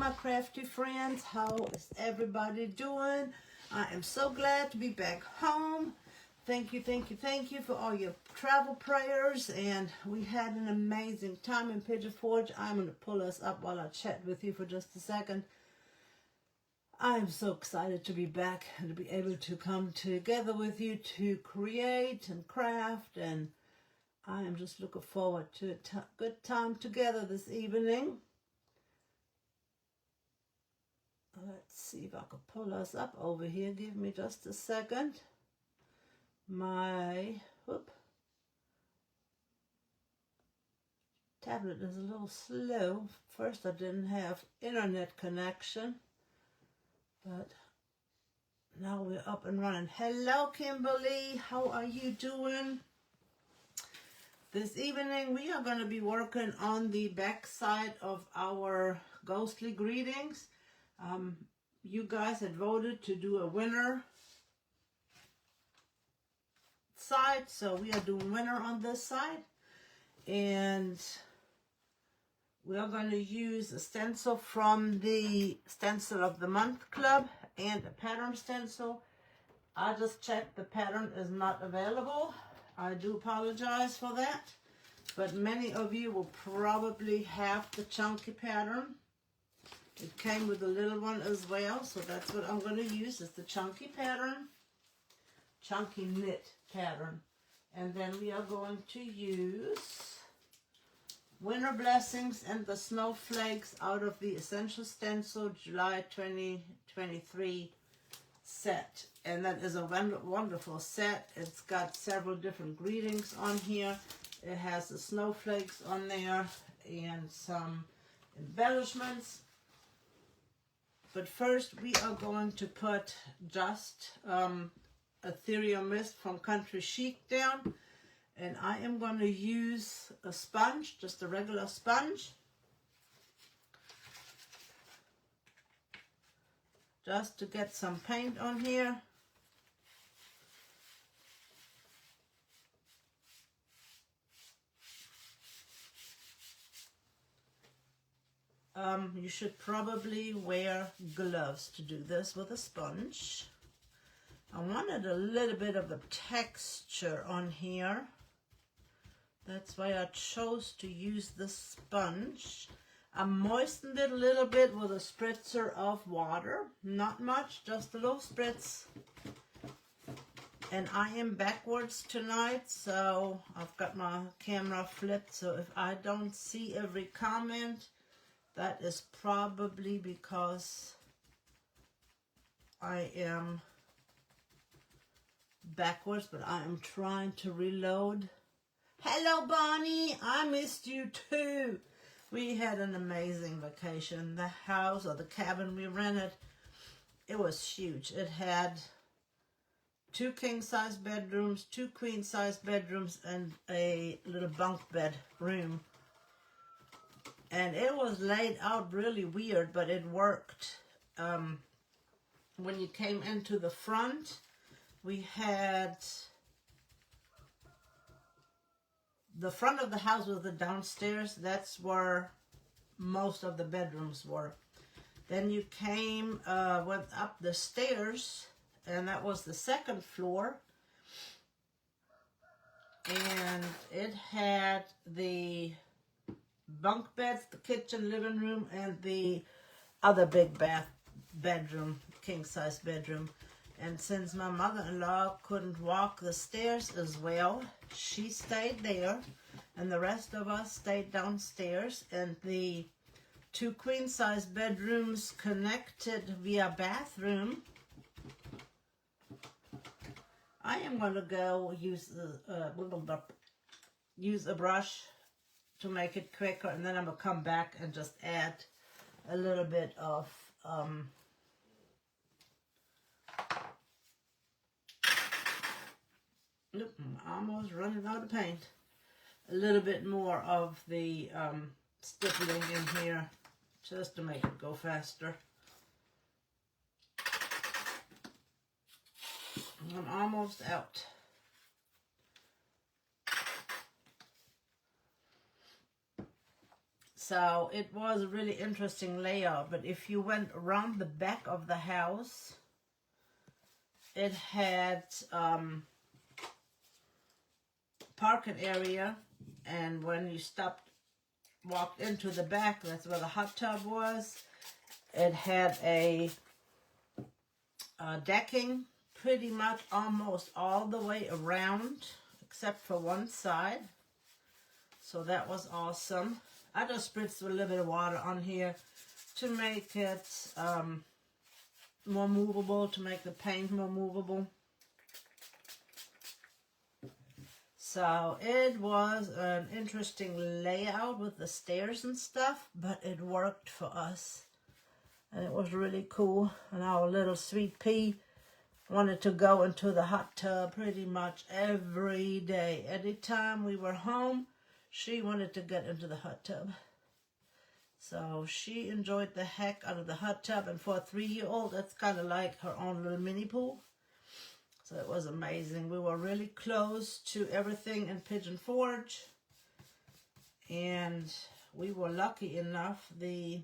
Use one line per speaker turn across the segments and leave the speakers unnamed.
my crafty friends. How is everybody doing? I am so glad to be back home. Thank you for all your travel prayers, and we had an amazing time in Pigeon Forge. I'm going to pull us up while I chat with you for just a second. I'm so excited to be back and to be able to come together with you to create and craft, and I am just looking forward to a good time together this evening. Let's see if I can pull us up over here. Give me just a second. My tablet is a little slow. First I didn't have internet connection, but now we're up and running. Hello Kimberly, how are you doing? This evening we are going to be working on the back side of our ghostly greetings. You guys had voted to do a winner side, so we are doing winner on this side, and we are going to use a stencil from the Stencil of the Month Club and a pattern stencil. I just checked, the pattern is not available. I do apologize for that, but many of you will probably have the chunky pattern. It came with a little one as well, so that's what I'm going to use, is the chunky pattern, chunky knit pattern. And then we are going to use Winter Blessings and the Snowflakes out of the Essential Stencil July 2023 set. And that is a wonderful set. It's got several different greetings on here. It has the snowflakes on there and some embellishments. But first we are going to put just Ethereal Mist from Country Chic down. And I am going to use a sponge, just a regular sponge. Just to get some paint on here. You should probably wear gloves to do this with a sponge. I wanted a little bit of a texture on here. That's why I chose to use the sponge. I moistened it a little bit with a spritzer of water. Not much, just a little spritz. And I am backwards tonight, so I've got my camera flipped. So if I don't see every comment, that is probably because I am backwards, but I am trying to reload. Hello Bonnie, I missed you too. We had an amazing vacation. The house, or the cabin we rented, it was huge. It had 2 king-size bedrooms, 2 queen-size bedrooms, and a little bunk bed room. And it was laid out really weird, but it worked. When you came into the front, we had the front of the house was the downstairs. That's where most of the bedrooms were. Then you went up the stairs, and that was the second floor. And it had the bunk beds, the kitchen, living room, and the other big bedroom, king-size bedroom. And since my mother-in-law couldn't walk the stairs as well, she stayed there, and the rest of us stayed downstairs. And the 2 queen-size bedrooms connected via bathroom. I am going to go use a brush to make it quicker, and then I'm going to come back and just add a little bit of I'm almost running out of paint. A little bit more of the stippling in here just to make it go faster. I'm almost out. So it was a really interesting layout. But if you went around the back of the house, it had parking area, and when you walked into the back, that's where the hot tub was. It had a decking pretty much almost all the way around, except for one side. So that was awesome. I just spritzed a little bit of water on here to make it more movable, to make the paint more movable. So it was an interesting layout with the stairs and stuff, but it worked for us. And it was really cool. And our little sweet pea wanted to go into the hot tub pretty much every day. Anytime we were home, she wanted to get into the hot tub. So she enjoyed the heck out of the hot tub. And for a 3-year-old, that's kind of like her own little mini pool. So it was amazing. We were really close to everything in Pigeon Forge. And we were lucky enough. The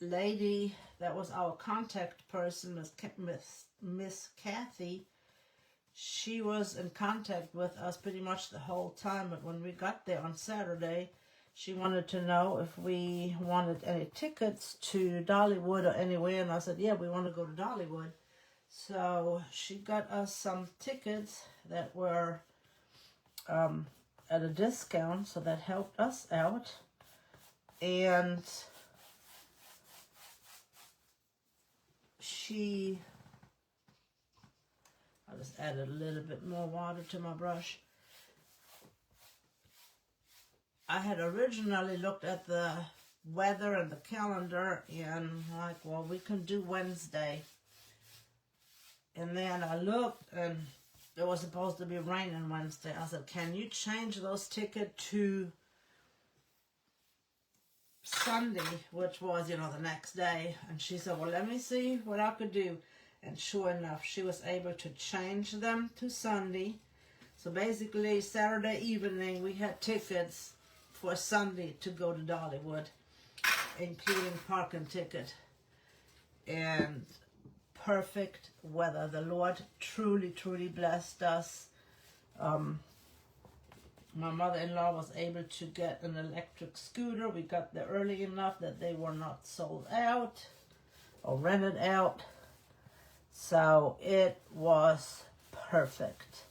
lady that was our contact person, Miss Kathy, she was in contact with us pretty much the whole time. But when we got there on Saturday, she wanted to know if we wanted any tickets to Dollywood or anywhere. And I said, yeah, we want to go to Dollywood. So she got us some tickets that were at a discount. So that helped us out. And I just added a little bit more water to my brush. I had originally looked at the weather and the calendar and like, well, we can do Wednesday. And then I looked and it was supposed to be raining Wednesday. I said, can you change those tickets to Sunday, which was, the next day? And she said, well, let me see what I could do. And sure enough, she was able to change them to Sunday. So basically, Saturday evening, we had tickets for Sunday to go to Dollywood, including parking ticket. And perfect weather. The Lord truly, truly blessed us. My mother-in-law was able to get an electric scooter. We got there early enough that they were not sold out or rented out. So it was perfect.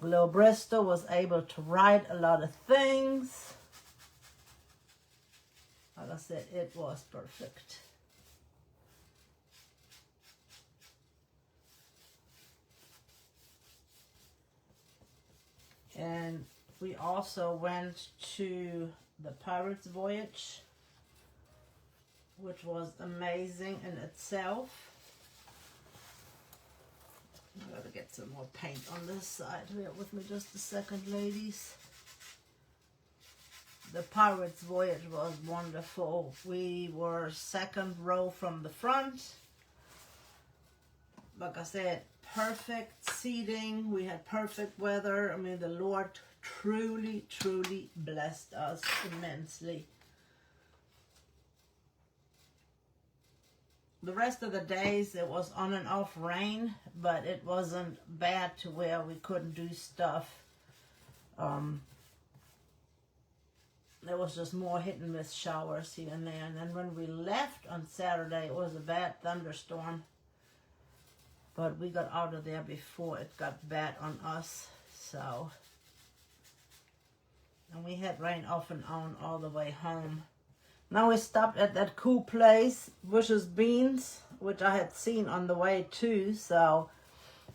Little Bristol was able to ride a lot of things. Like I said, it was perfect. And we also went to the Pirate's Voyage, which was amazing in itself. I'm going to get some more paint on this side. Bear with me just a second, ladies. The Pirate's Voyage was wonderful. We were second row from the front. Like I said, perfect seating. We had perfect weather. I mean, the Lord truly, truly blessed us immensely. The rest of the days, it was on and off rain, but it wasn't bad to where we couldn't do stuff. There was just more hit and miss showers here and there. And then when we left on Saturday, it was a bad thunderstorm. But we got out of there before it got bad on us. So, and we had rain off and on all the way home. Now we stopped at that cool place, Bush's Beans, which I had seen on the way too. So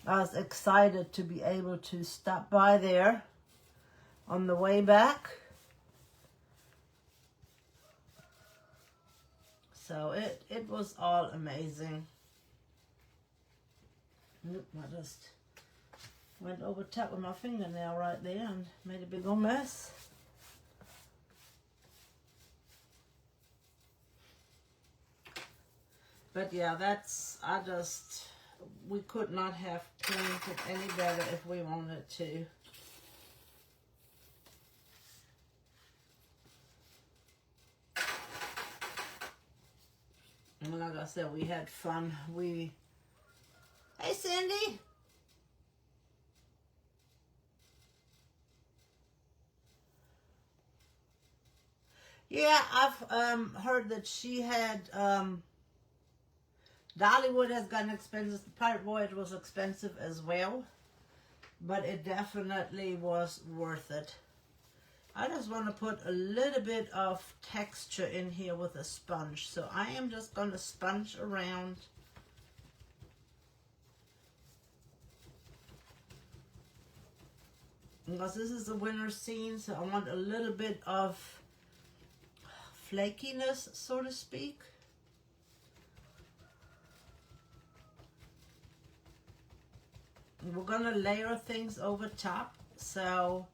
I was excited to be able to stop by there on the way back. So it was all amazing. Oop, I just went over top with my fingernail right there and made a big old mess. But yeah, we could not have painted any better if we wanted to. And like I said, we had fun. Hey Cindy! Yeah, I've heard that she had Dollywood has gotten expensive. The Pirate Voyage was expensive as well, but it definitely was worth it. I just want to put a little bit of texture in here with a sponge. So I am just going to sponge around. Because this is a winter scene, so I want a little bit of flakiness, so to speak. We're going to layer things over top, so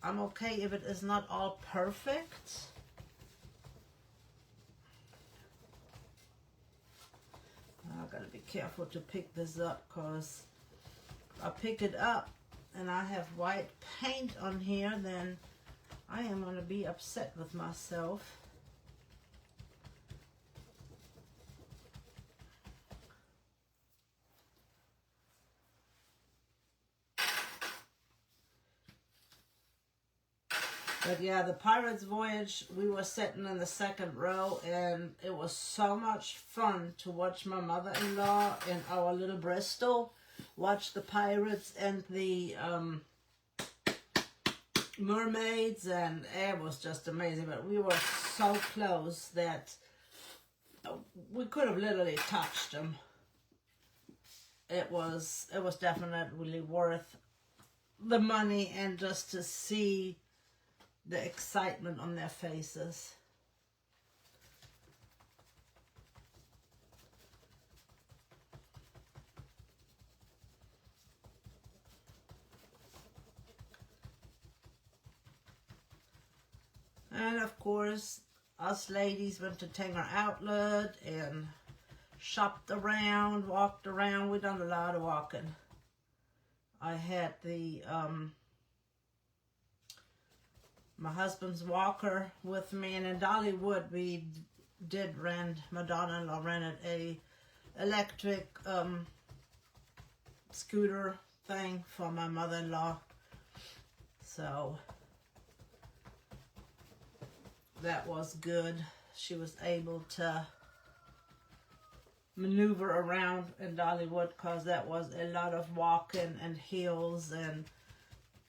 I'm okay if it is not all perfect. I gotta be careful to pick this up, because if I pick it up and I have white paint on here, then I am gonna be upset with myself. But yeah, the Pirate's Voyage, we were sitting in the second row, and it was so much fun to watch my mother-in-law in our little Bristol watch the pirates and the mermaids, and it was just amazing. But we were so close that we could have literally touched them. It was definitely worth the money, and just to see the excitement on their faces. And of course, us ladies went to Tanger Outlet and shopped around, walked around. We done a lot of walking. I had the my husband's walker with me, and in Dollywood we did rent, my daughter-in-law rented a electric scooter thing for my mother-in-law, so that was good. She was able to maneuver around in Dollywood, because that was a lot of walking and hills, and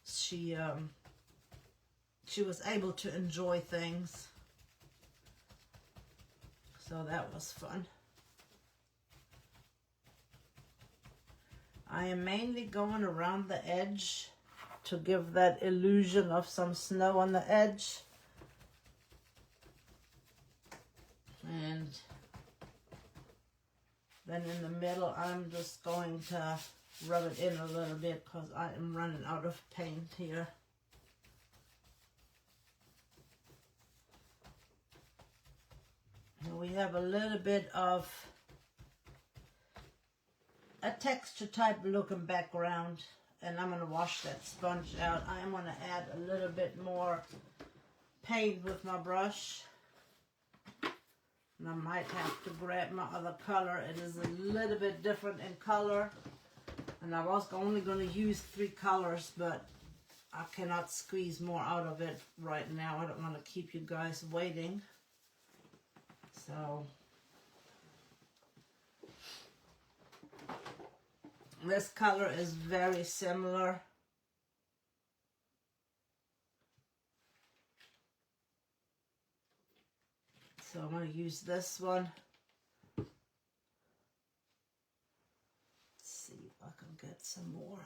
she was able to enjoy things. So that was fun. I am mainly going around the edge to give that illusion of some snow on the edge. And then in the middle, I'm just going to rub it in a little bit, because I am running out of paint here. And we have a little bit of a texture type looking background, and I'm going to wash that sponge out. I am going to add a little bit more paint with my brush. And I might have to grab my other color. It is a little bit different in color. And I was only going to use 3 colors, but I cannot squeeze more out of it right now. I don't want to keep you guys waiting. So this color is very similar. So I'm going to use this one. Let's see if I can get some more.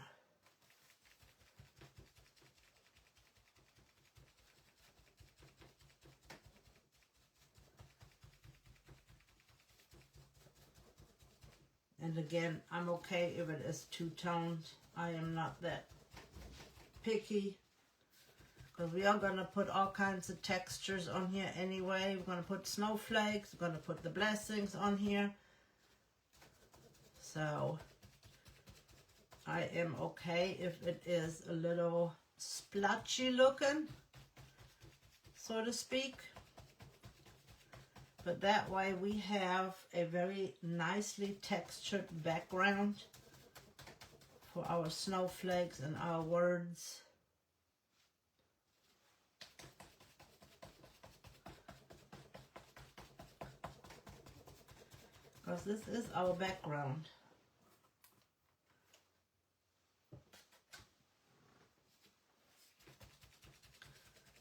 And again, I'm okay if it is two-toned. I am not that picky, because we are going to put all kinds of textures on here anyway. We're going to put snowflakes. We're going to put the blessings on here. So I am okay if it is a little splotchy looking, so to speak. but that way we have a very nicely textured background for our snowflakes and our words. Because this is our background.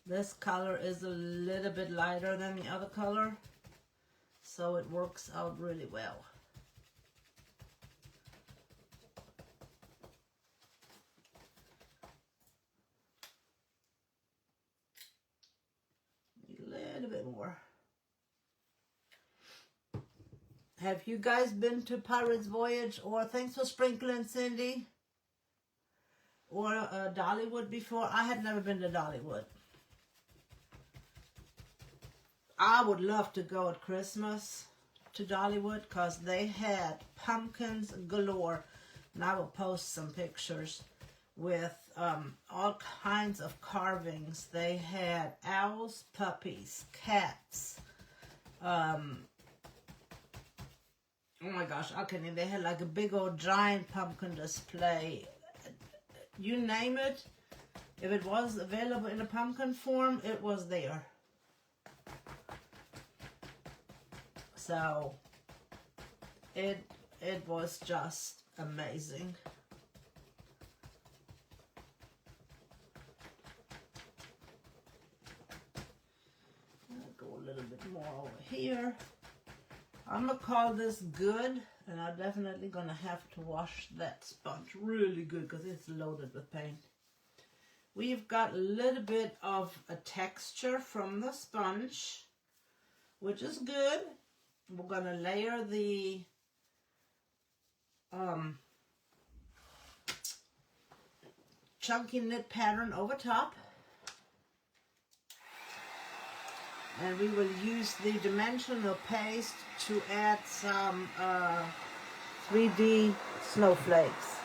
This color is a little bit lighter than the other color, so it works out really well. A little bit more. Have you guys been to Pirate's Voyage, or thanks for sprinkling, Cindy, or Dollywood before? I had never been to Dollywood. I would love to go at Christmas to Dollywood because they had pumpkins galore, and I will post some pictures with all kinds of carvings. They had owls, puppies, cats, oh my gosh, I can't even, they had like a big old giant pumpkin display. You name it, if it was available in a pumpkin form, it was there. So it was just amazing. I'll go a little bit more over here. I'm gonna call this good, and I'm definitely gonna have to wash that sponge really good because it's loaded with paint. We've got a little bit of a texture from the sponge, which is good. We're gonna layer the chunky knit pattern over top, and we will use the dimensional paste to add some 3D snowflakes.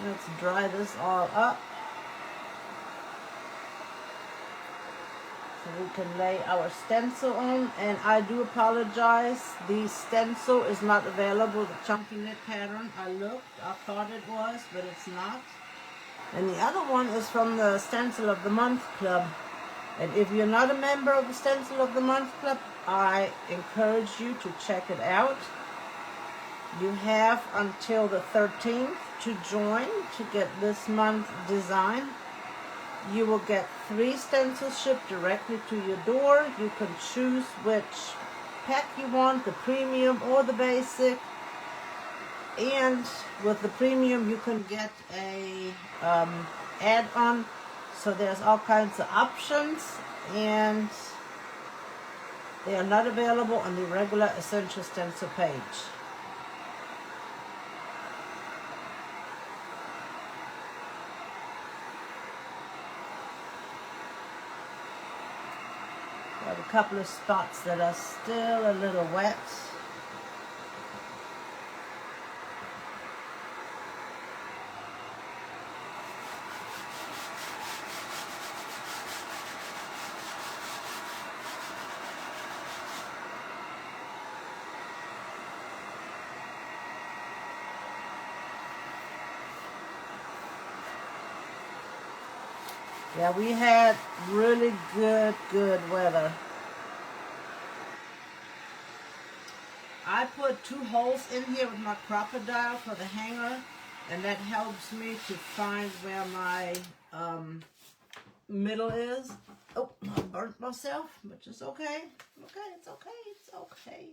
Let's dry this all up so we can lay our stencil on. And I do apologize, the stencil is not available, the chunky knit pattern. I looked, I thought it was, but it's not. And the other one is from the Stencil of the Month Club. And if you're not a member of the Stencil of the Month Club, I encourage you to check it out. You have until the 13th to join to get this month's design. You will get 3 stencils shipped directly to your door. You can choose which pack you want, the premium or the basic. And with the premium, you can get a add-on. So there's all kinds of options, and they are not available on the regular Essential Stencil page. Got a couple of spots that are still a little wet. Yeah, we had really good weather. I put 2 holes in here with my crocodile for the hanger, and that helps me to find where my middle is. Oh, I burnt myself, but it's okay. Okay, it's okay, it's okay.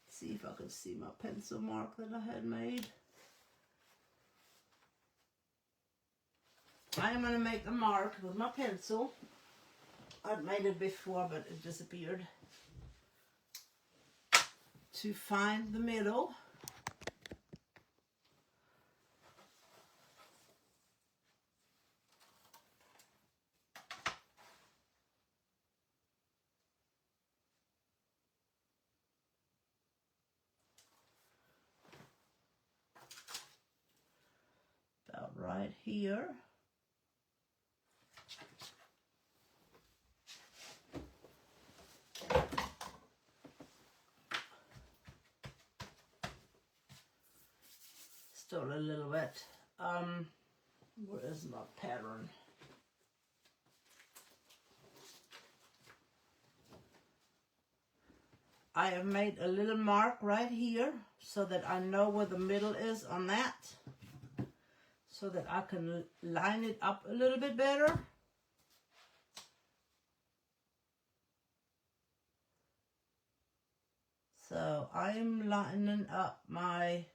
Let's see if I can see my pencil mark that I had made. I am going to make a mark with my pencil. I've made it before, but it disappeared. To find the middle. About right here. still a little wet. Where is my pattern? I have made a little mark right here so that I know where the middle is on that, so that I can line it up a little bit better. So I'm lining up my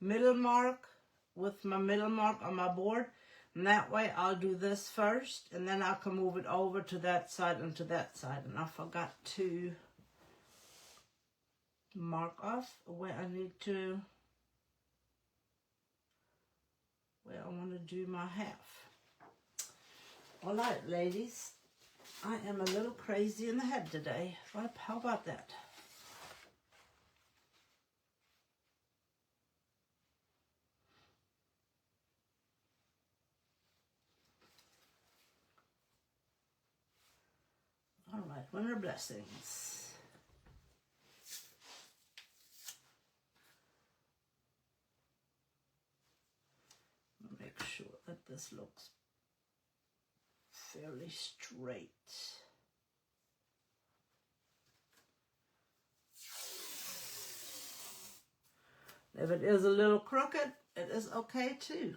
middle mark with my middle mark on my board, and that way I'll do this first and then I can move it over to that side and to that side. And I forgot to mark off where I need to, where I want to do my half. All right, ladies, I am a little crazy in the head today. How about that? All right, winter blessings. Make sure that this looks fairly straight. If it is a little crooked, it is okay too.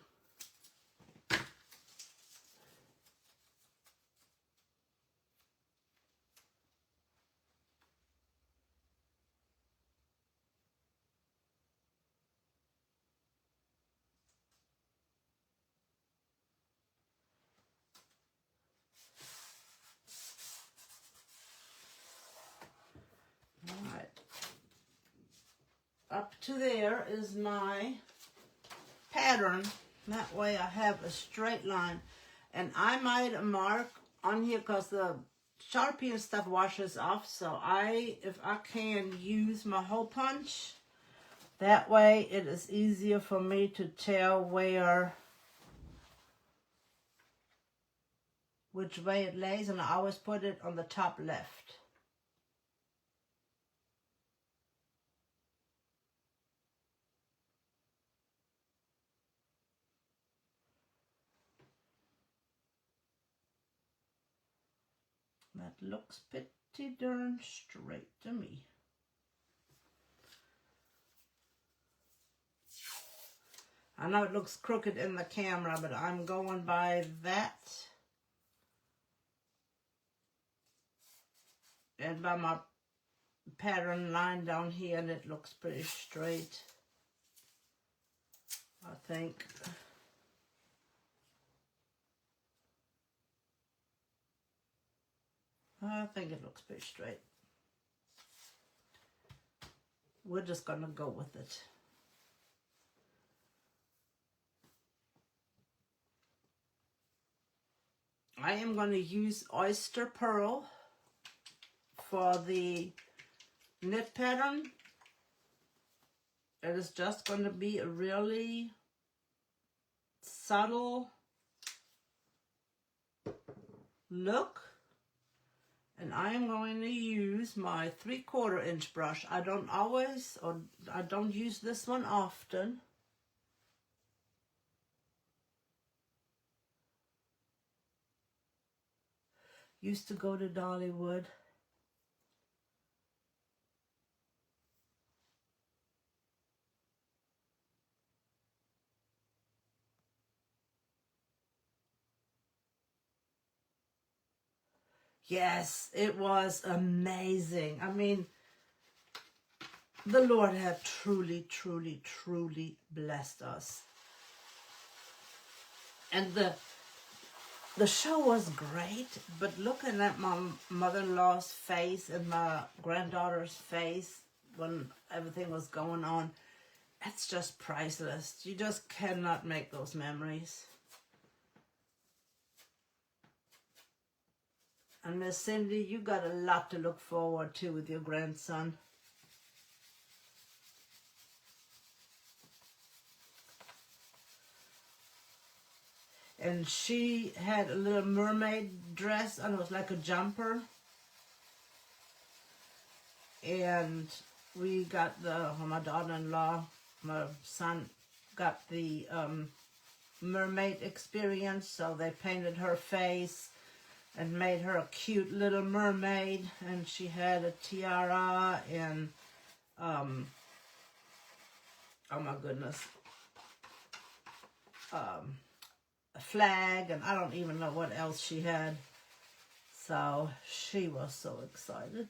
Alright, up to there is my pattern. That way I have a straight line. And I made a mark on here because the Sharpie and stuff washes off. So if I can, use my hole punch. That way it is easier for me to tell which way it lays. And I always put it on the top left. That looks pretty darn straight to me. I know it looks crooked in the camera, but I'm going by that. And by my pattern line down here, and it looks pretty straight, I think. I think it looks pretty straight. We're just gonna go with it. I am going to use oyster pearl for the knit pattern. It is just going to be a really subtle look. And I am going to use my 3/4 inch brush. I don't use this one often. Used to go to Dollywood. Yes, it was amazing. I mean, the Lord had truly, truly, truly blessed us. And the show was great, but looking at my mother-in-law's face and my granddaughter's face when everything was going on, it's just priceless. You just cannot make those memories. And Miss Cindy, you got a lot to look forward to with your grandson. And she had a little mermaid dress, and it was like a jumper. And we got my daughter-in-law my son got the mermaid experience, so they painted her face and made her a cute little mermaid, and she had a tiara and oh my goodness, a flag, and I don't even know what else she had. So she was so excited.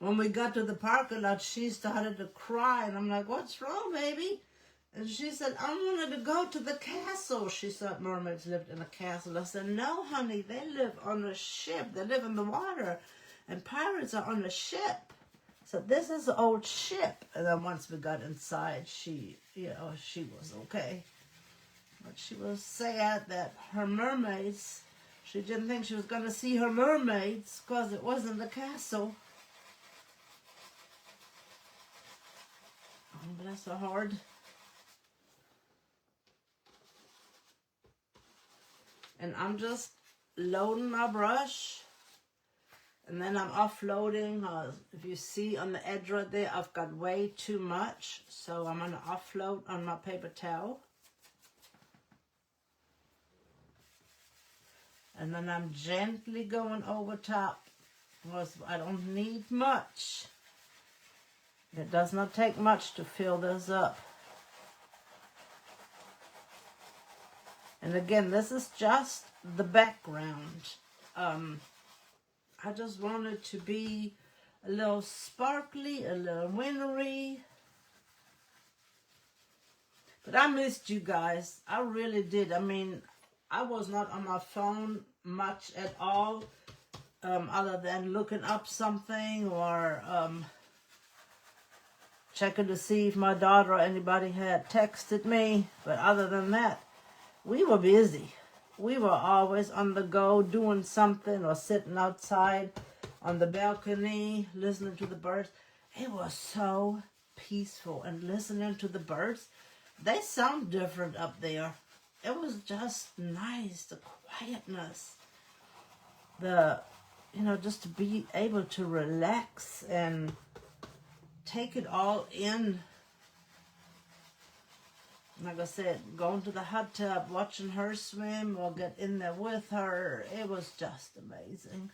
When we got to the parking lot, she started to cry, and I'm like, "What's wrong, baby?" And she said, "I wanted to go to the castle." She thought mermaids lived in a castle. I said, "No, honey, they live on a ship. They live in the water, and pirates are on a ship." So this is an old ship. And then once we got inside, she was okay. But she was sad that her mermaids, she didn't think she was going to see her mermaids because it wasn't the castle. Oh, bless her heart. And I'm just loading my brush. And then I'm offloading. If you see on the edge right there, I've got way too much. So I'm going to offload on my paper towel. And then I'm gently going over top because I don't need much. It does not take much to fill this up. And again, this is just the background. I just want it to be a little sparkly, a little wintry. But I missed you guys. I really did. I mean, I was not on my phone much at all, other than looking up something or checking to see if my daughter or anybody had texted me. But other than that, we were busy. We were always on the go doing something or sitting outside on the balcony listening to the birds. It was so peaceful, and listening to the birds, they sound different up there. It was just nice, the quietness, just to be able to relax and take it all in. Like I said, going to the hot tub, watching her swim or get in there with her, it was just amazing.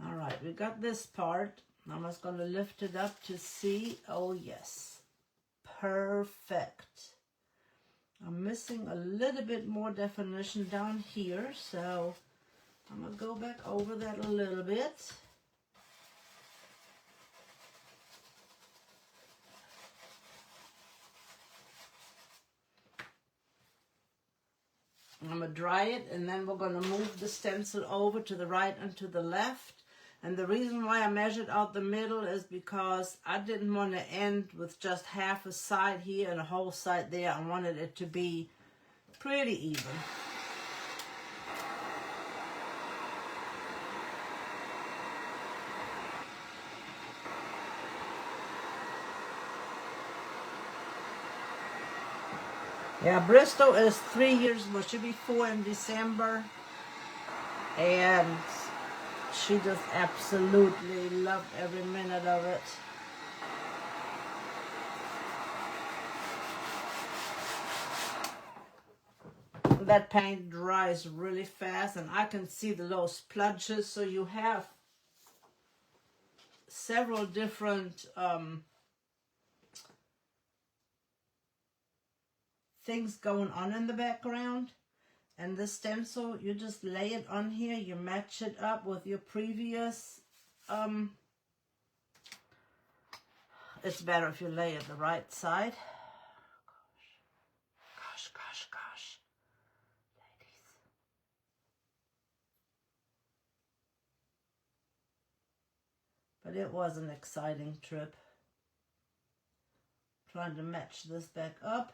All right, we got this part. I'm just going to lift it up to see. Oh, yes. Perfect. I'm missing a little bit more definition down here, so I'm going to go back over that a little bit. I'm going to dry it, and then we're going to move the stencil over to the right and to the left. And the reason why I measured out the middle is because I didn't want to end with just half a side here and a whole side there. I wanted it to be pretty even. Yeah, Bristol is 3 years, well, she'll be 4 in December. And she just absolutely loved every minute of it. That paint dries really fast, and I can see the little splotches. So you have several different things going on in the background. And this stencil, you just lay it on here, you match it up with your previous, it's better if you lay it the right side. Gosh, ladies. But it was an exciting trip. Trying to match this back up.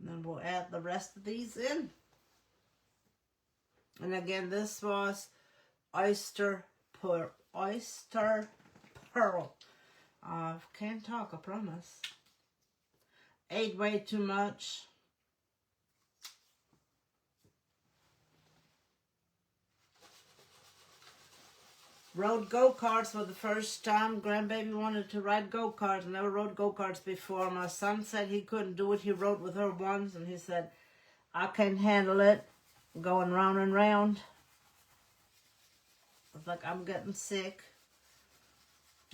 And then we'll add the rest of these in. And again, this was oyster oyster pearl. Can't talk, I promise. Ate way too much. Rode go-karts for the first time. Grandbaby wanted to ride go-karts. Never rode go-karts before. My son said he couldn't do it. He rode with her once, and he said, I can't handle it. Going round and round. It's like I'm getting sick.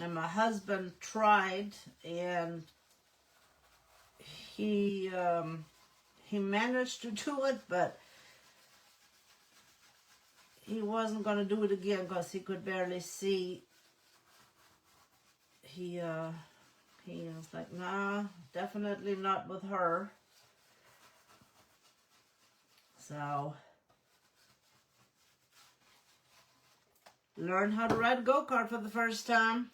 And my husband tried, and he managed to do it, but he wasn't going to do it again because he could barely see. He was like, nah, definitely not with her. So, learned how to ride a go-kart for the first time.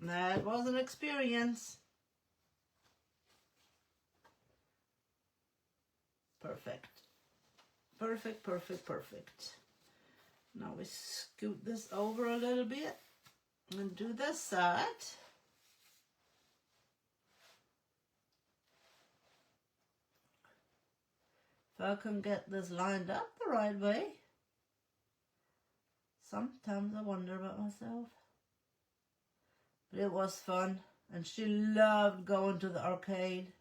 That was an experience. Perfect. Perfect, perfect, perfect. Now we scoot this over a little bit and do this side. If I can get this lined up the right way. Sometimes I wonder about myself. But it was fun. And she loved going to the arcade.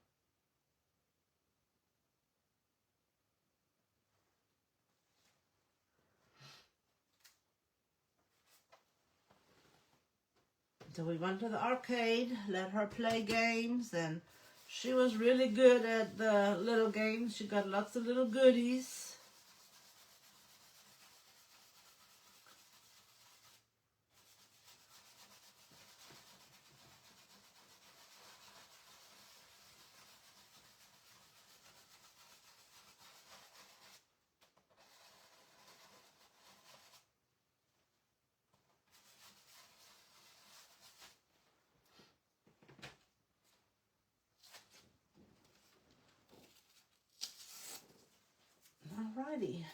So we went to the arcade, let her play games, and she was really good at the little games. She got lots of little goodies. Alrighty,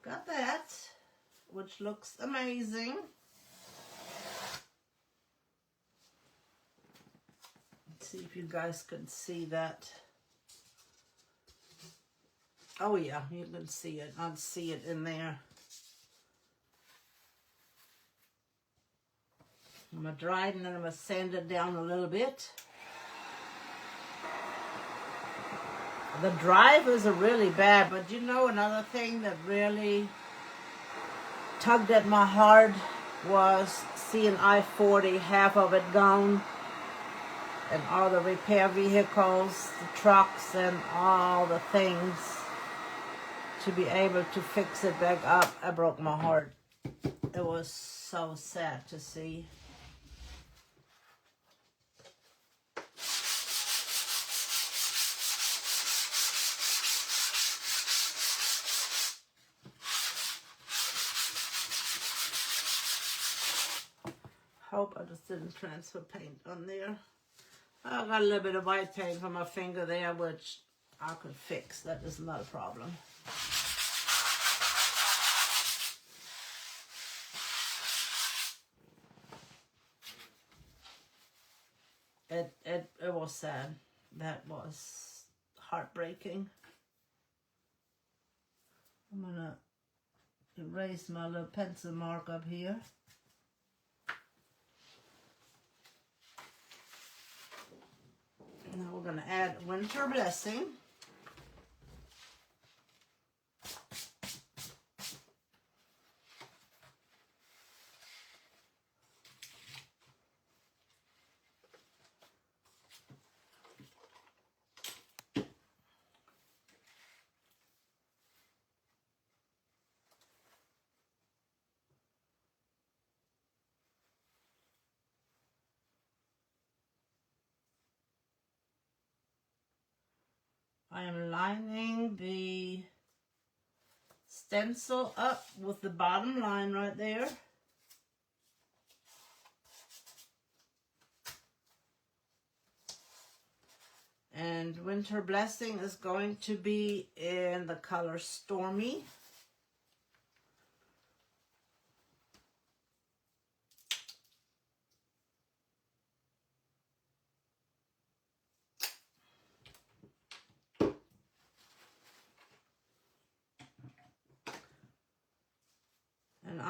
got that, which looks amazing. Let's see if you guys can see that. Oh yeah, you can see it. I'll see it in there. I'm gonna dry it and then I'm gonna sand it down a little bit. The drivers are really bad, but you know another thing that really tugged at my heart was seeing I-40, half of it gone, and all the repair vehicles, the trucks, and all the things. To be able to fix it back up, it broke my heart. It was so sad to see. Hope I just didn't transfer paint on there. I got a little bit of white paint from my finger there, which I could fix. That is not a problem. It was sad. That was heartbreaking. I'm gonna erase my little pencil mark up here. Now we're going to add Winter Blessing. I am lining the stencil up with the bottom line right there. And Winter Blessing is going to be in the color Stormy.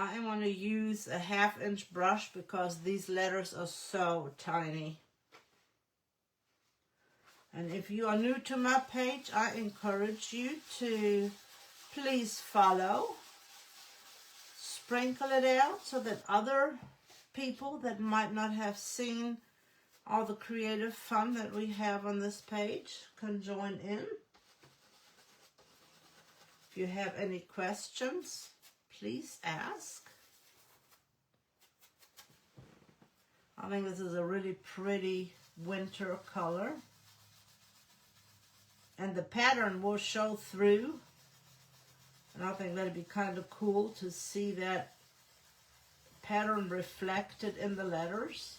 I am going to use a 1/2 inch brush because these letters are so tiny. And if you are new to my page, I encourage you to please follow. Sprinkle it out so that other people that might not have seen all the creative fun that we have on this page can join in. If you have any questions, please ask. I think this is a really pretty winter color. And the pattern will show through. And I think that'd be kind of cool to see that pattern reflected in the letters.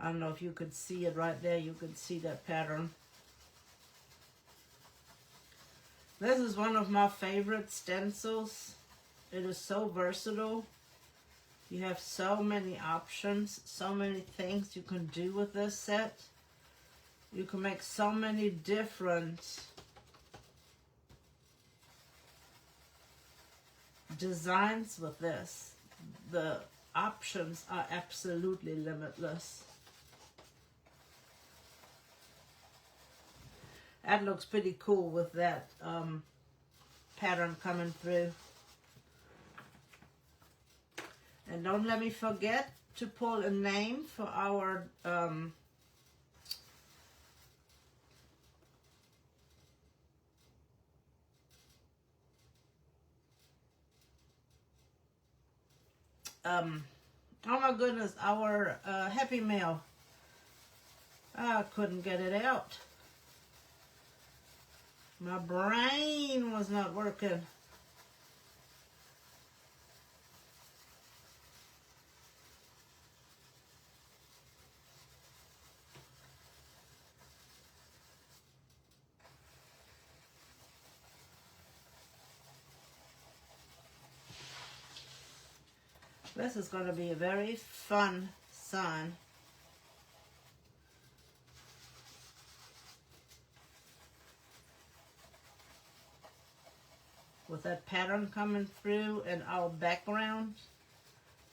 I don't know if you could see it right there. You could see that pattern. This is one of my favorite stencils. It is so versatile. You have so many options, so many things you can do with this set. You can make so many different designs with this. The options are absolutely limitless. That looks pretty cool with that pattern coming through. And don't let me forget to pull a name for our oh my goodness, our Happy Mail. I couldn't get it out. My brain was not working. This is going to be a very fun sign. With that pattern coming through in our background.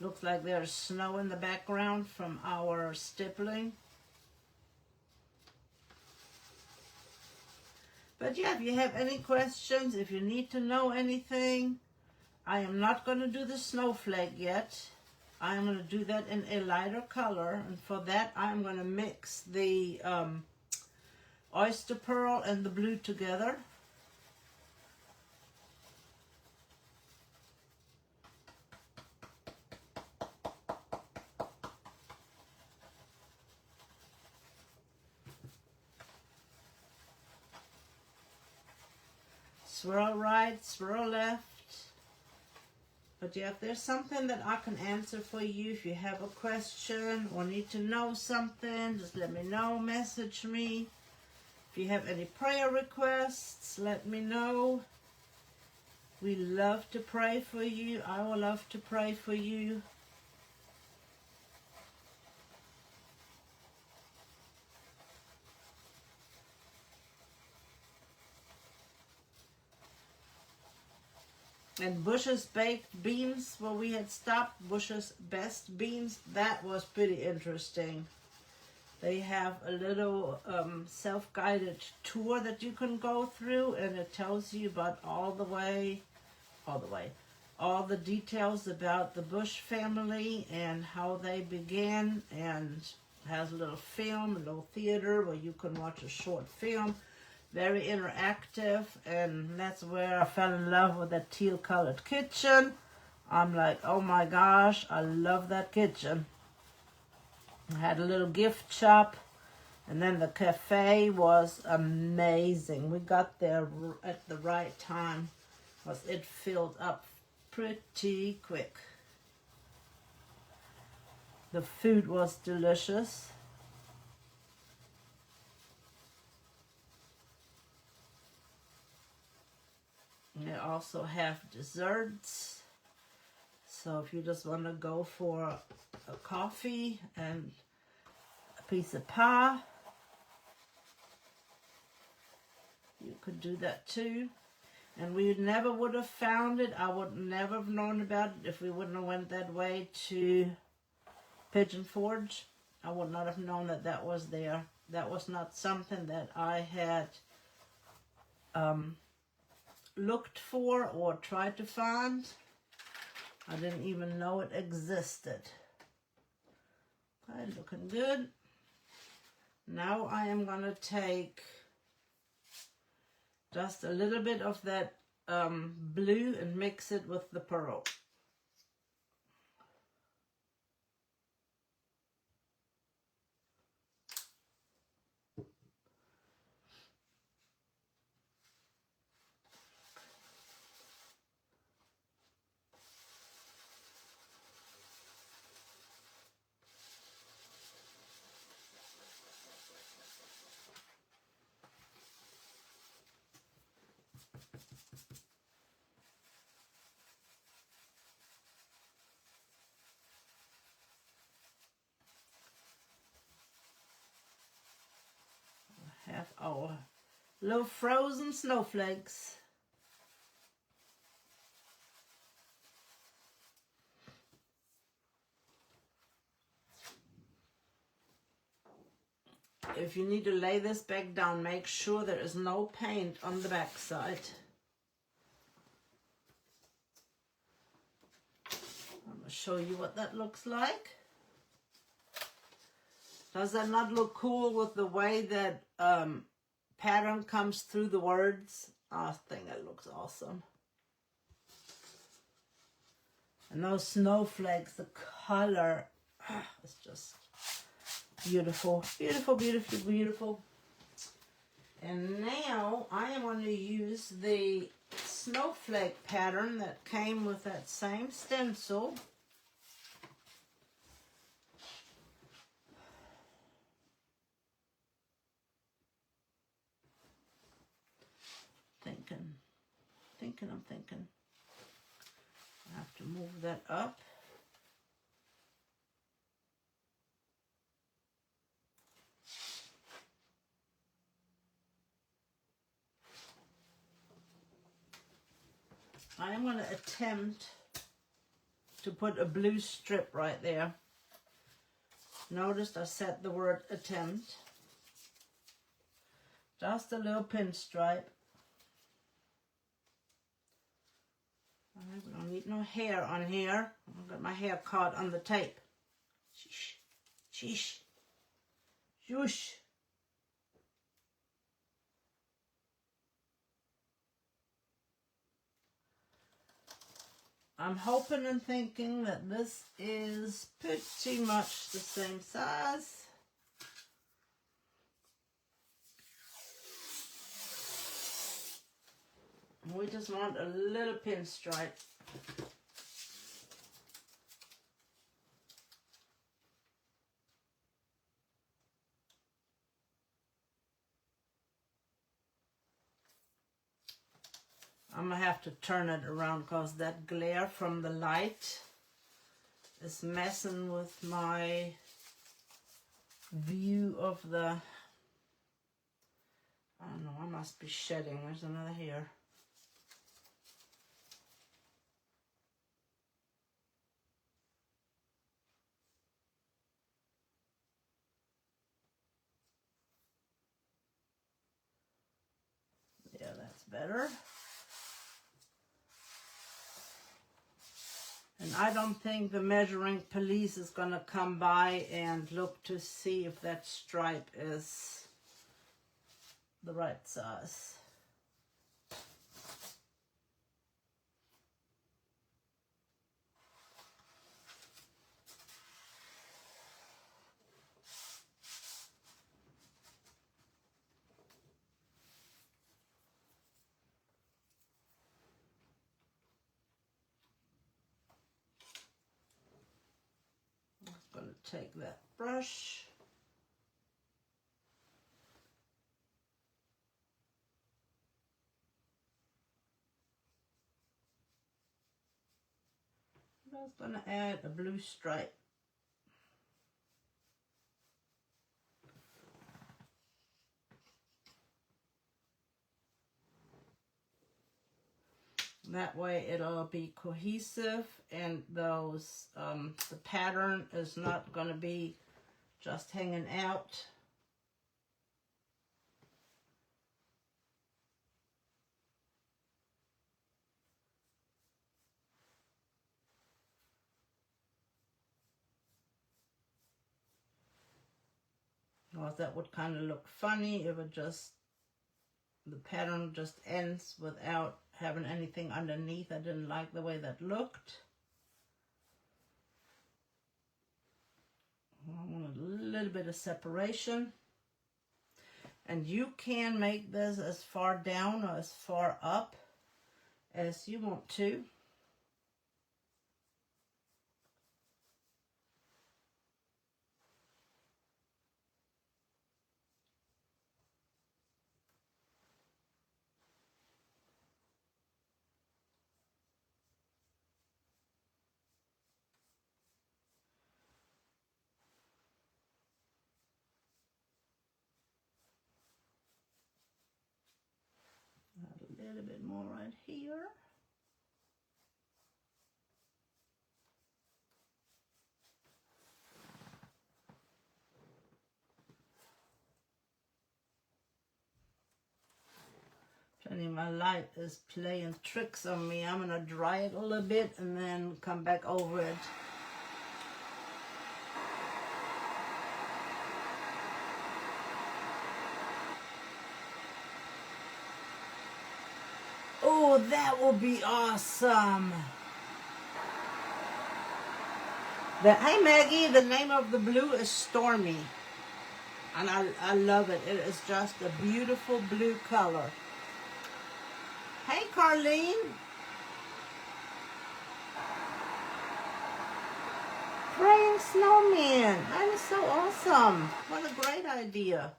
Looks like there's snow in the background from our stippling. But yeah, if you have any questions, if you need to know anything, I am not going to do the snowflake yet. I am going to do that in a lighter color. And for that, I'm going to mix the oyster pearl and the blue together. Swirl right, swirl left. But yeah, if there's something that I can answer for you, if you have a question or need to know something, just let me know, message me. If you have any prayer requests, let me know. We love to pray for you. I will love to pray for you. And Bush's baked beans, where we had stopped, Bush's best beans, that was pretty interesting. They have a little self-guided tour that you can go through, and it tells you about all the details about the Bush family and how they began, and has a little film, a little theater where you can watch a short film. Very interactive, and that's where I fell in love with that teal colored kitchen. I'm like, oh my gosh, I love that kitchen. I had a little gift shop, and then the cafe was amazing. We got there at the right time because it filled up pretty quick. The food was delicious. They also have desserts. So if you just want to go for a coffee and a piece of pie, you could do that too. And we never would have found it. I would never have known about it if we wouldn't have went that way to Pigeon Forge. I would not have known that that was there. That was not something that I had looked for or tried to find. I didn't even know it existed. Okay, looking good. Now I am going to take just a little bit of that blue and mix it with the pearl. Have our little frozen snowflakes. If you need to lay this back down, make sure there is no paint on the back side. I'm going to show you what that looks like. Does that not look cool with the way that pattern comes through the words? I think it looks awesome. And those snowflakes, the color, it's just beautiful. Beautiful, beautiful, beautiful. And now I am going to use the snowflake pattern that came with that same stencil. I'm thinking. I have to move that up. I am going to attempt to put a blue strip right there. Notice I set the word attempt. Just a little pinstripe. We don't need no hair on here. I've got my hair caught on the tape. Sheesh. Sheesh. Shoosh. I'm hoping and thinking that this is pretty much the same size. We just want a little pinstripe. I'm going to have to turn it around because that glare from the light is messing with my view of the... I don't know, I must be shedding. There's another hair. Yeah, that's better. And I don't think the measuring police is going to come by and look to see if that stripe is the right size. I'm going to take that brush. I was going to add a blue stripe. That way it'll be cohesive, and those the pattern is not going to be just hanging out. Well, that would kind of look funny if it just, the pattern just ends without having anything underneath. I didn't like the way that looked. I want a little bit of separation. And you can make this as far down or as far up as you want to. A little bit more right here. My light is playing tricks on me. I'm gonna dry it a little bit and then come back over it. Oh, that will be awesome. Hey Maggie, the name of the blue is Stormy. And I love it. It is just a beautiful blue color. Hey Carlene. Praying snowman. That is so awesome. What a great idea.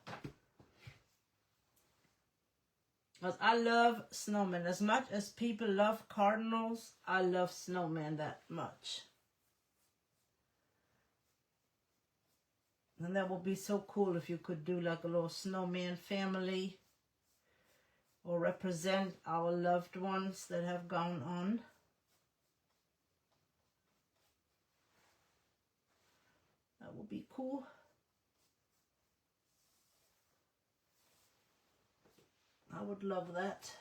Because I love snowmen. As much as people love cardinals, I love snowmen that much. And that would be so cool if you could do like a little snowman family or represent our loved ones that have gone on. That would be cool. I would love that.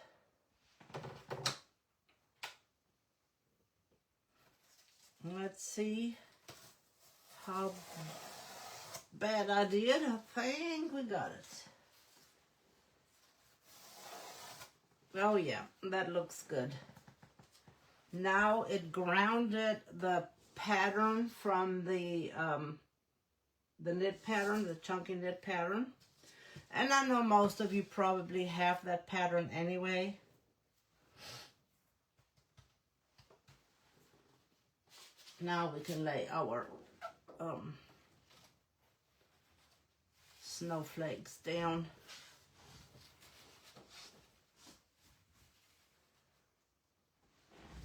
Let's see how bad I did. I think we got it. Oh yeah, that looks good. Now it grounded the pattern from the knit pattern, the chunky knit pattern. And I know most of you probably have that pattern anyway. Now we can lay our snowflakes down.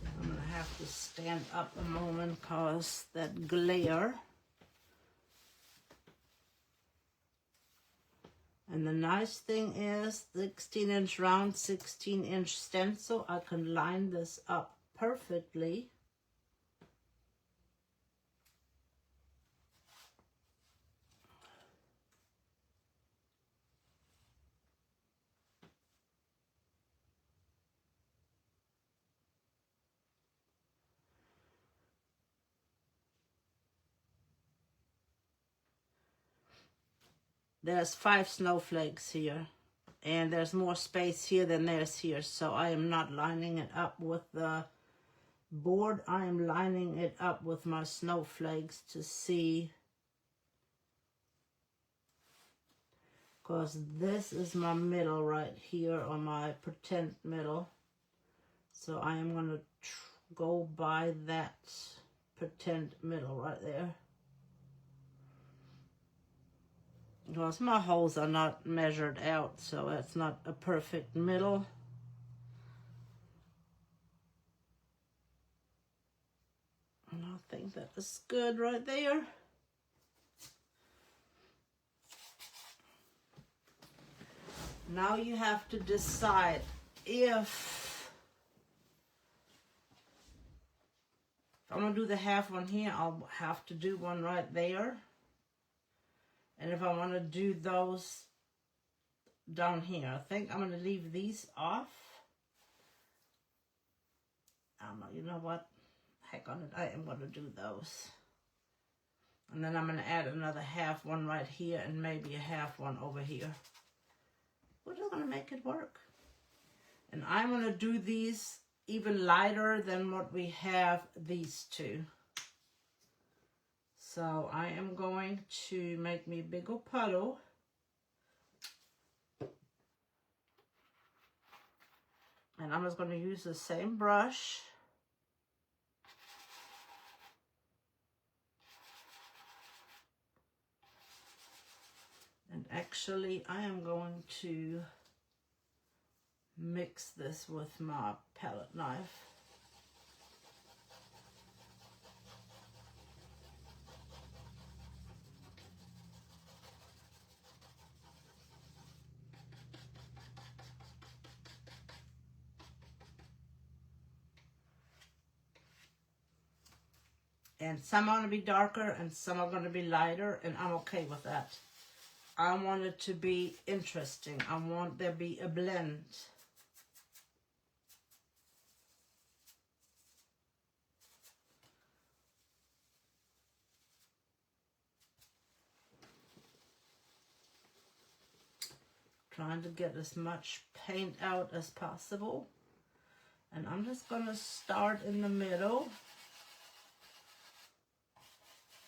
I'm going to have to stand up a moment because that glare. And the nice thing is 16-inch round, 16-inch stencil. I can line this up perfectly. There's 5 snowflakes here, and there's more space here than there's here, so I am not lining it up with the board. I am lining it up with my snowflakes to see, because this is my middle right here, or my pretend middle, so I am going to go by that pretend middle right there. Because my holes are not measured out, so it's not a perfect middle. And I think that is good right there. Now you have to decide if I'm going to do the half one here, I'll have to do one right there. And if I want to do those down here, I think I'm going to leave these off. You know what? Heck on it, I am going to do those. And then I'm going to add another half one right here and maybe a half one over here. We're just going to make it work. And I'm going to do these even lighter than what we have these two. So I am going to make me a big old puddle. And I'm just going to use the same brush. And actually, I am going to mix this with my palette knife. And some are going to be darker and some are going to be lighter, and I'm okay with that. I want it to be interesting. I want there to be a blend. Trying to get as much paint out as possible. And I'm just going to start in the middle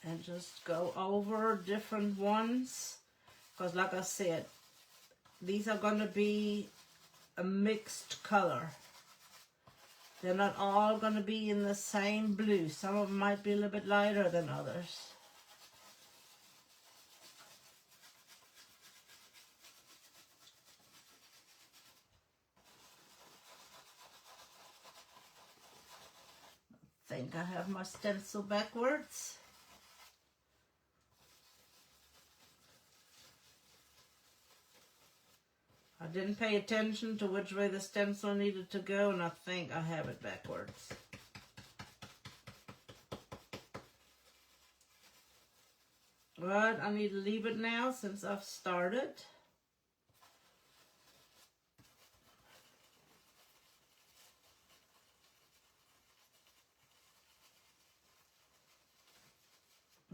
and just go over different ones. Because like I said, these are going to be a mixed color. They're not all going to be in the same blue. Some of them might be a little bit lighter than others. I think I have my stencil backwards. I didn't pay attention to which way the stencil needed to go, and I think I have it backwards. But I need to leave it now since I've started.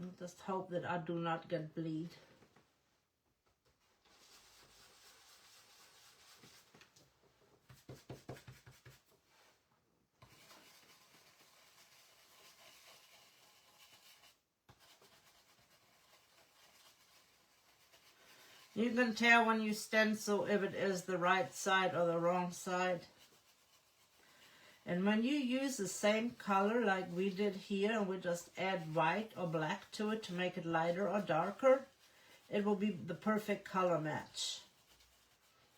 I just hope that I do not get bleed. You can tell when you stencil if it is the right side or the wrong side. And when you use the same color like we did here, and we just add white or black to it to make it lighter or darker, it will be the perfect color match.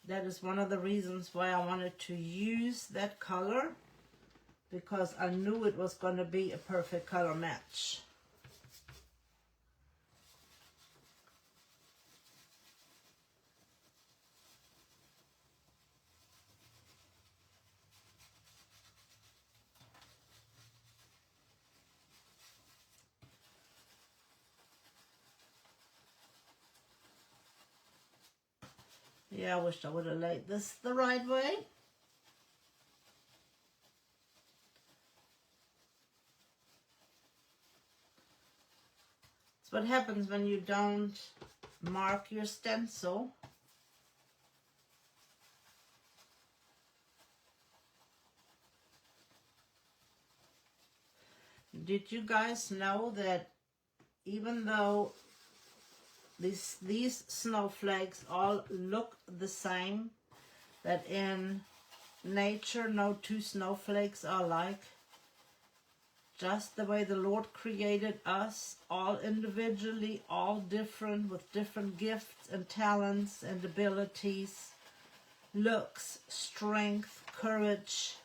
That is one of the reasons why I wanted to use that color, because I knew it was going to be a perfect color match. Yeah, I wish I would have laid this the right way. It's what happens when you don't mark your stencil. Did you guys know that even though these snowflakes all look the same, that in nature no two snowflakes are alike? Just the way the Lord created us, all individually, all different, with different gifts and talents and abilities, looks, strength, courage.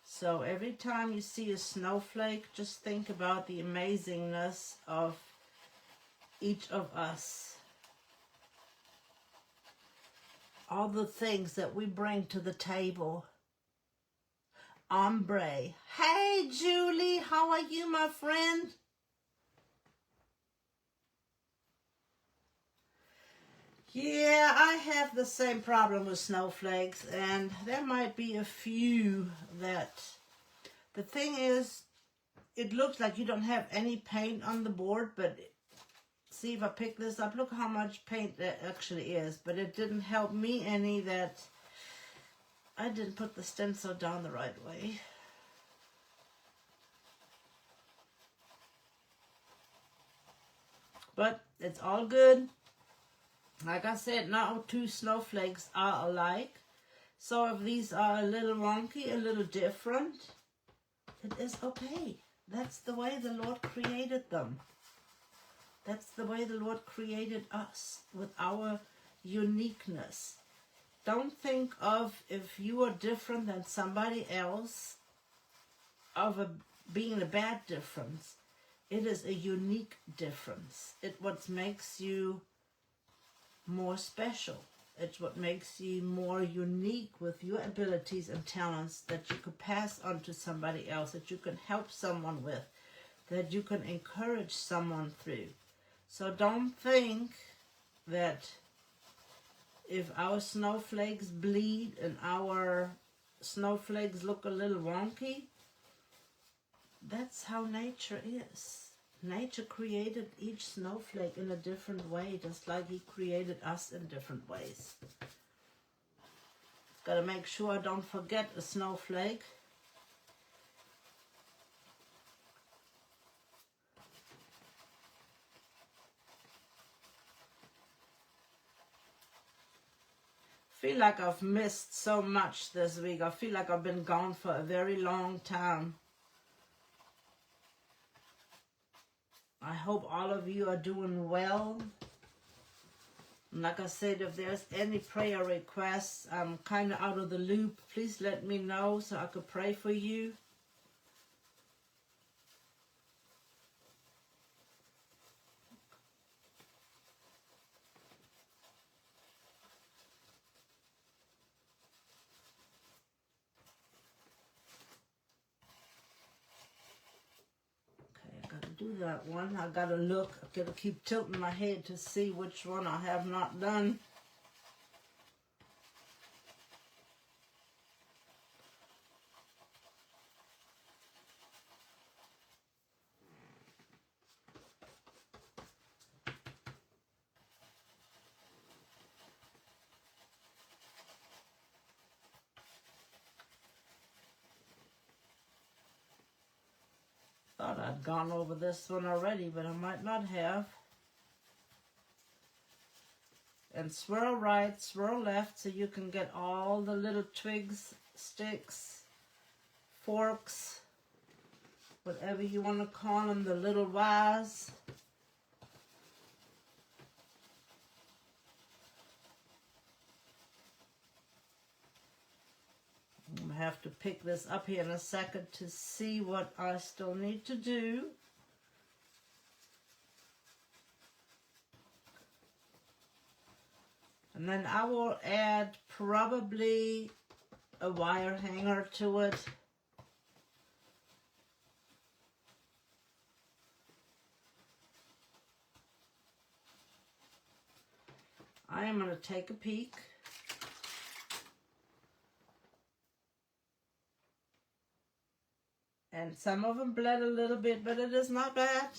So every time you see a snowflake, just think about the amazingness of each of us. All the things that we bring to the table. ombre. Hey, Julie, how are you, my friend? Yeah, I have the same problem with snowflakes, and there might be a few that... The thing is, it looks like you don't have any paint on the board, but see if I pick this up, look how much paint there actually is. But it didn't help me any that I didn't put the stencil down the right way. But it's all good. Like I said, no two snowflakes are alike. So if these are a little wonky, a little different, it is okay. That's the way the Lord created them. That's the way the Lord created us, with our uniqueness. Don't think of, if you are different than somebody else, of being a bad difference. It is a unique difference. It's what makes you more special. It's what makes you more unique with your abilities and talents that you could pass on to somebody else, that you can help someone with, that you can encourage someone through. So don't think that if our snowflakes bleed and our snowflakes look a little wonky, that's how nature is. Nature created each snowflake in a different way, just like he created us in different ways. Gotta make sure I don't forget a snowflake. Feel like I've missed so much this week. I feel like I've been gone for a very long time. I hope all of you are doing well. And like I said, if there's any prayer requests, I'm kind of out of the loop. Please let me know so I could pray for you. Do that one. I gotta look. I gotta keep tilting my head to see which one I have not done. Thought I'd gone over this one already, but I might not have. And swirl right, swirl left, so you can get all the little twigs, sticks, forks, whatever you want to call them, the little wires. I'm going to have to pick this up here in a second to see what I still need to do. And then I will add probably a wire hanger to it. I am going to take a peek. And some of them bled a little bit, but it is not bad.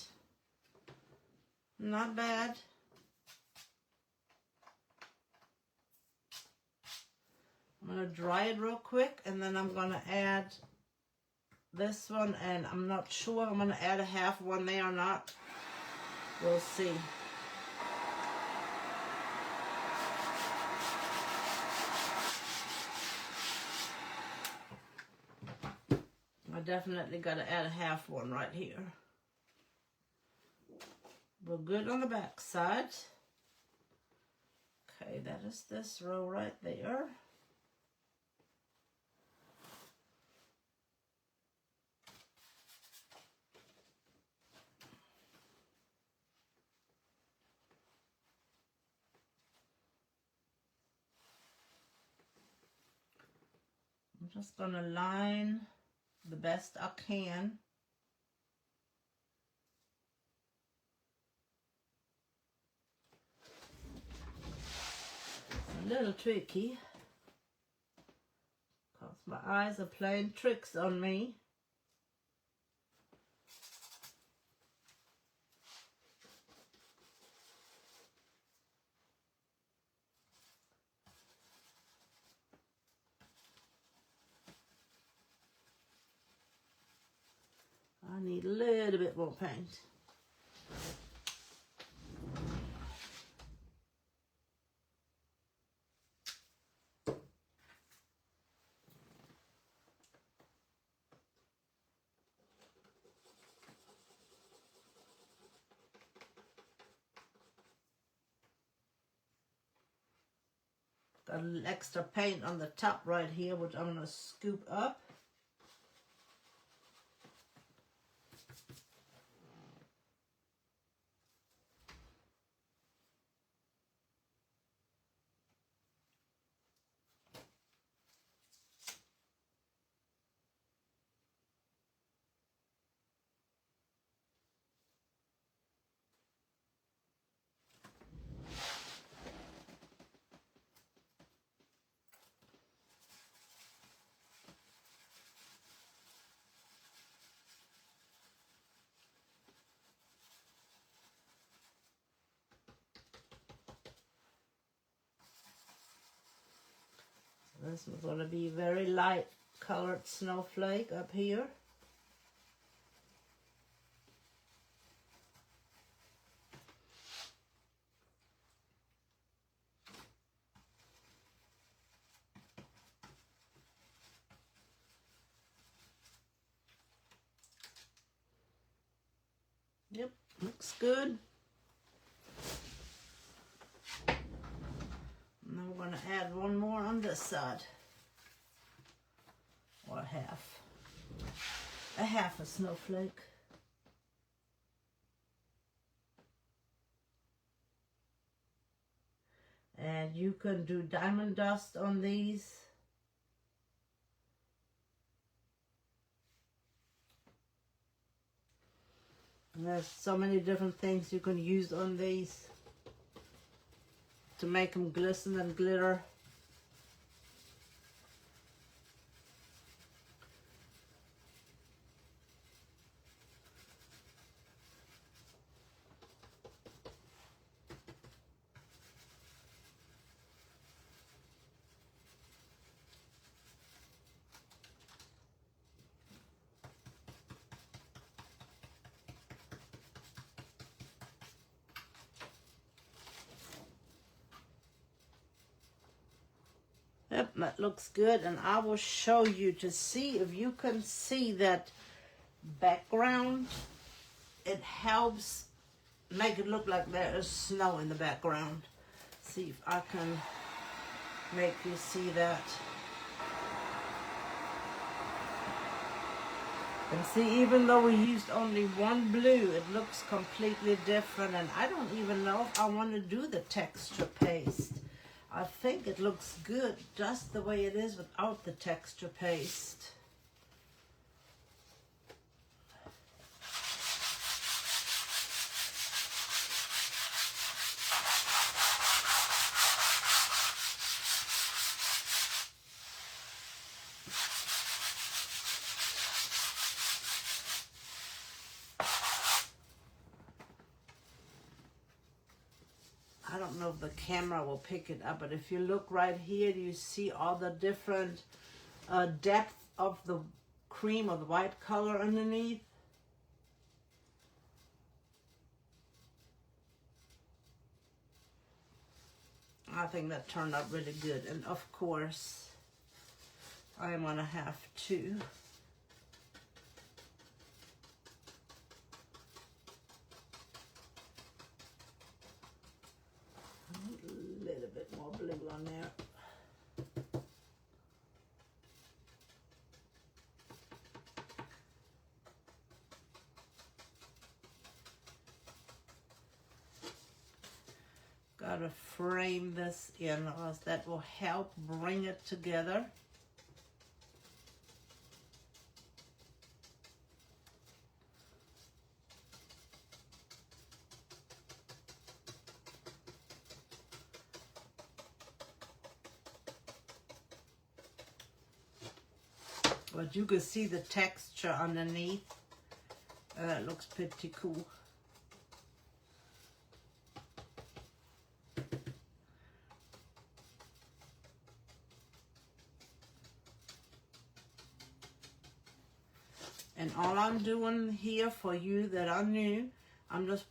Not bad. I'm going to dry it real quick, and then I'm going to add this one, and I'm not sure I'm going to add a half one there or not. We'll see. I definitely got to add a half one right here. We're good on the back side. Okay, that is this row right there. I'm just going to line the best I can. It's a little tricky because my eyes are playing tricks on me. I need a little bit more paint. Got a little extra paint on the top right here, which I'm going to scoop up. This is going to be very light colored snowflake up here. Yep, looks good. Now we're going to add one more on this side. Or half. A half a snowflake. And you can do diamond dust on these. And there's so many different things you can use on these to make them glisten and glitter. Yep, that looks good, and I will show you to see if you can see that background. It helps make it look like there is snow in the background. See if I can make you see that. And see, even though we used only one blue, it looks completely different, and I don't even know if I want to do the texture paste. I think it looks good just the way it is without the texture paste. I don't know if the camera will pick it up, but if you look right here, you see all the different depth of the cream or the white color underneath. I think that turned out really good. And of course, I'm gonna have to blue on there. Gotta frame this in, because that will help bring it together. But you can see the texture underneath. It looks pretty cool. And all I'm doing here for you that are new, I'm just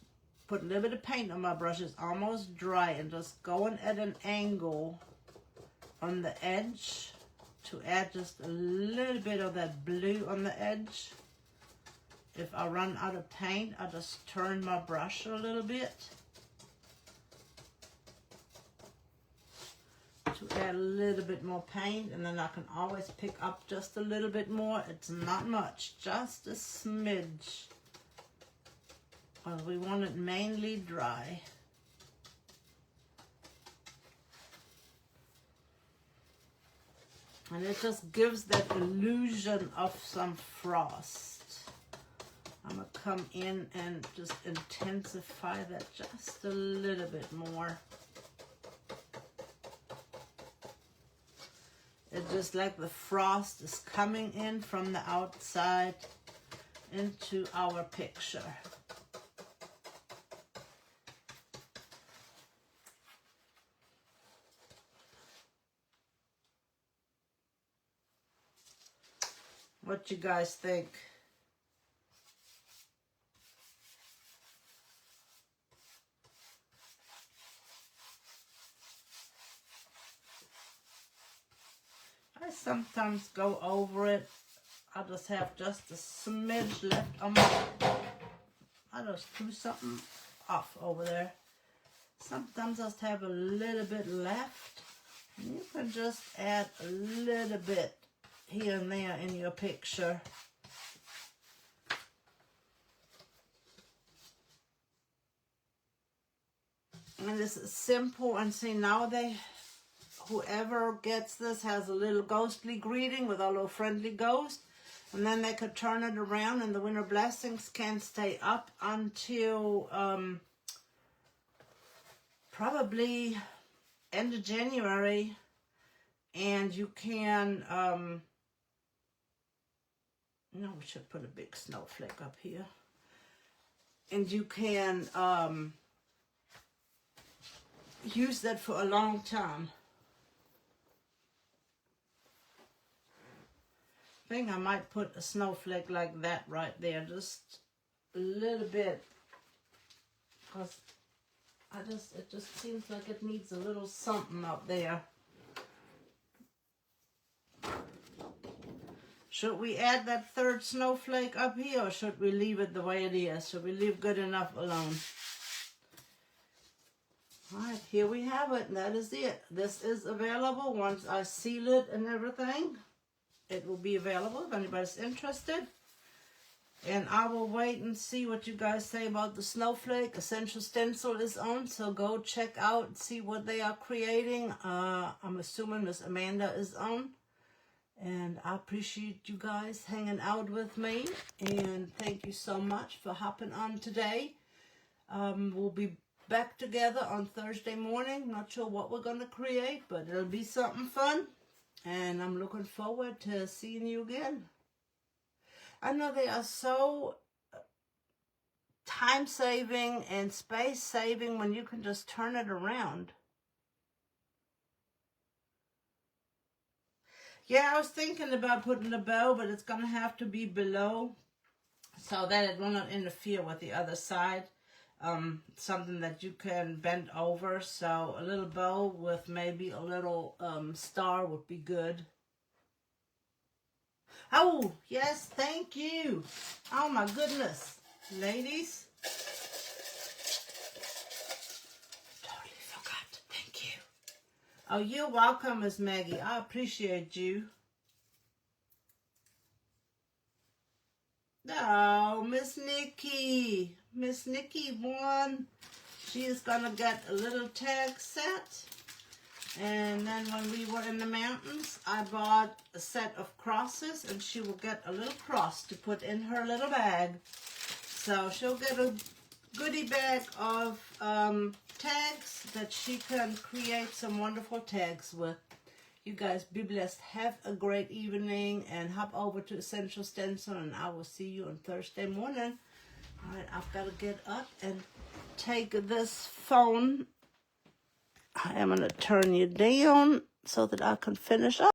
putting a little bit of paint on my brush. It's almost dry, and just going at an angle on the edge to add just a little bit of that blue on the edge. If I run out of paint, I just turn my brush a little bit to add a little bit more paint, and then I can always pick up just a little bit more. It's not much, just a smidge, because we want it mainly dry. And it just gives that illusion of some frost. I'm going to come in and just intensify that just a little bit more. It's just like the frost is coming in from the outside into our picture. What you guys think? I sometimes go over it. I just have just a smidge left on my... I just threw something off over there. Sometimes I just have a little bit left. And you can just add a little bit here and there in your picture. And this is simple. And see, now whoever gets this has a little ghostly greeting with a little friendly ghost. And then they could turn it around, and the winter blessings can stay up until probably end of January. And you can, no, we should put a big snowflake up here. And you can use that for a long time. I think I might put a snowflake like that right there, just a little bit, because it just seems like it needs a little something up there. Should we add that third snowflake up here, or should we leave it the way it is? Should we leave good enough alone? All right, here we have it, and that is it. This is available once I seal it and everything. It will be available if anybody's interested. And I will wait and see what you guys say about the snowflake. Essential Stencil is on, so go check out and see what they are creating. I'm assuming Miss Amanda is on. And I appreciate you guys hanging out with me. And thank you so much for hopping on today. We'll be back together on Thursday morning. Not sure what we're going to create, but it'll be something fun. And I'm looking forward to seeing you again. I know they are so time-saving and space-saving when you can just turn it around. Yeah, I was thinking about putting a bow, but it's going to have to be below so that it will not interfere with the other side. Something that you can bend over, so a little bow with maybe a little star would be good. Oh, yes, thank you. Oh my goodness, ladies. Totally forgot. Thank you. Oh, you're welcome, Miss Maggie. I appreciate you. Oh, Miss Nikki. Miss Nikki won. She is going to get a little tag set. And then when we were in the mountains, I bought a set of crosses, and she will get a little cross to put in her little bag. So she'll get a goodie bag of tags that she can create some wonderful tags with. You guys be blessed. Have a great evening and hop over to Essential Stencil, and I will see you on Thursday morning. All right, I've got to get up and take this phone. I am going to turn you down so that I can finish up.